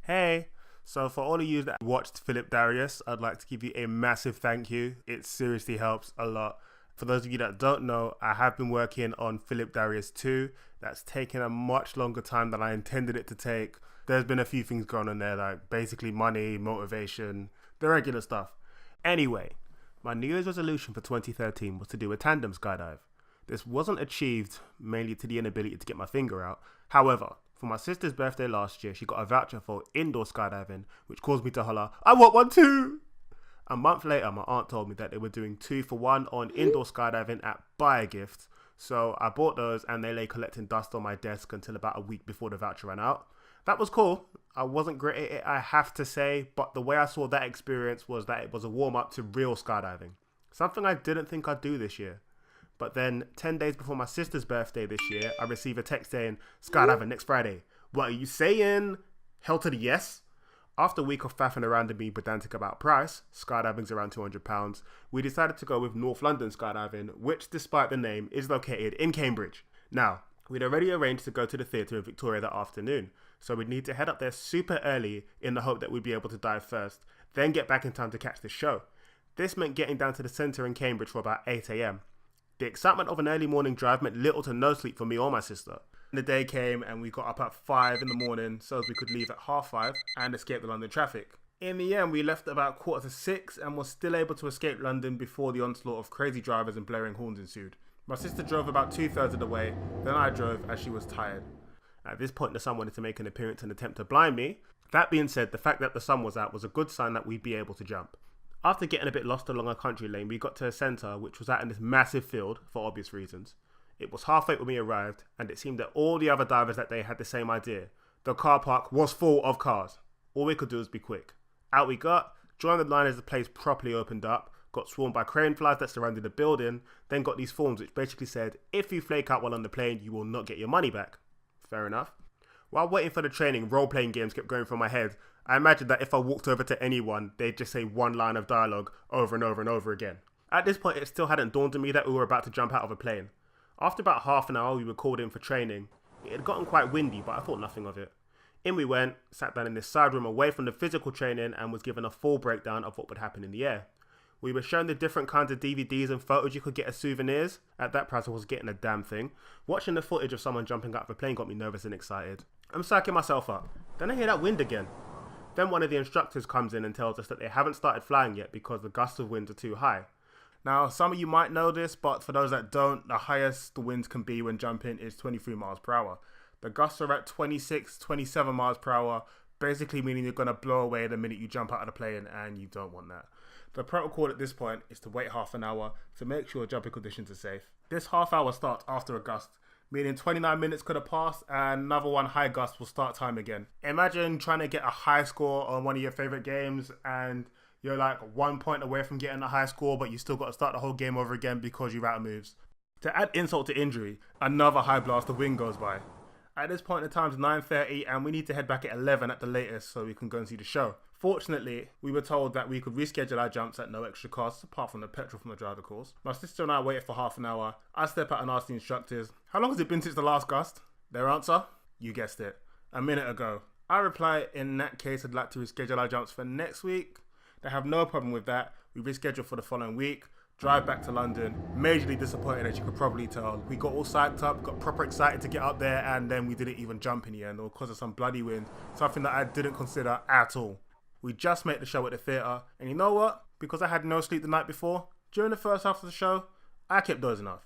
Hey, so for all of you that watched Philip Darius, I'd like to give you a massive thank you. It seriously helps a lot. For those of you that don't know, I have been working on Philip Darius 2. That's taken a much longer time than I intended it to take. There's been a few things going on there, like basically money, motivation, the regular stuff. Anyway, my New Year's resolution for 2013 was to do a tandem skydive. This wasn't achieved mainly to the inability to get my finger out. However, for my sister's birthday last year, she got a voucher for indoor skydiving, which caused me to holler, I want one too! A month later, my aunt told me that they were doing 2 for 1 on indoor skydiving at Buy a Gift. So I bought those and they lay collecting dust on my desk until about a week before the voucher ran out. That was cool. I wasn't great at it, I have to say, but the way I saw that experience was that it was a warm-up to real skydiving. Something I didn't think I'd do this year. But then 10 days before my sister's birthday this year, I received a text saying, skydiving next Friday. What are you saying? Hell to the yes. After a week of faffing around and being pedantic about price, skydiving's around £200, we decided to go with North London Skydiving, which despite the name is located in Cambridge. Now, we'd already arranged to go to the theatre in Victoria that afternoon, so we'd need to head up there super early in the hope that we'd be able to dive first, then get back in time to catch the show. This meant getting down to the centre in Cambridge for about 8 a.m. The excitement of an early morning drive meant little to no sleep for me or my sister. The day came and we got up at 5 in the morning so as we could leave at 5:30 and escape the London traffic. In the end, we left about 5:45 and were still able to escape London before the onslaught of crazy drivers and blaring horns ensued. My sister drove about 2/3 of the way, then I drove as she was tired. At this point, the sun wanted to make an appearance and attempt to blind me. That being said, the fact that the sun was out was a good sign that we'd be able to jump. After getting a bit lost along a country lane, we got to a centre which was out in this massive field for obvious reasons. It was 8:30 when we arrived, and it seemed that all the other divers that day had the same idea. The car park was full of cars. All we could do was be quick. Out we got, joined the line as the place properly opened up, got swarmed by crane flies that surrounded the building, then got these forms which basically said, if you flake out while on the plane, you will not get your money back. Fair enough. While waiting for the training, role-playing games kept going through my head. I imagined that if I walked over to anyone, they'd just say one line of dialogue over and over and over again. At this point, it still hadn't dawned on me that we were about to jump out of a plane. After about half an hour, we were called in for training. It had gotten quite windy, but I thought nothing of it. In we went, sat down in this side room away from the physical training and was given a full breakdown of what would happen in the air. We were shown the different kinds of DVDs and photos you could get as souvenirs. At that price, I was getting a damn thing. Watching the footage of someone jumping out of a plane got me nervous and excited. I'm psyching myself up. Then I hear that wind again. Then one of the instructors comes in and tells us that they haven't started flying yet because the gusts of wind are too high. Now, some of you might know this, but for those that don't, the highest the winds can be when jumping is 23 miles per hour. The gusts are at 26, 27 miles per hour, basically meaning you're going to blow away the minute you jump out of the plane, and you don't want that. The protocol at this point is to wait half an hour to make sure jumping conditions are safe. This half hour starts after a gust, meaning 29 minutes could have passed and another one high gust will start time again. Imagine trying to get a high score on one of your favorite games and you're like 1 point away from getting a high score, but you still got to start the whole game over again because you're out of moves. To add insult to injury, another high blast of wind goes by. At this point, the time's 9:30 and we need to head back at 11 at the latest so we can go and see the show. Fortunately, we were told that we could reschedule our jumps at no extra cost, apart from the petrol from the driver course. My sister and I waited for half an hour. I step out and ask the instructors, how long has it been since the last gust? Their answer? You guessed it. A minute ago. I reply, in that case, I'd like to reschedule our jumps for next week. They have no problem with that. We rescheduled for the following week. Drive back to London. Majorly disappointed, as you could probably tell. We got all psyched up, got proper excited to get up there, and then we didn't even jump in the end, or because of some bloody wind. Something that I didn't consider at all. We just made the show at the theatre, and you know what? Because I had no sleep the night before, during the first half of the show, I kept dozing off.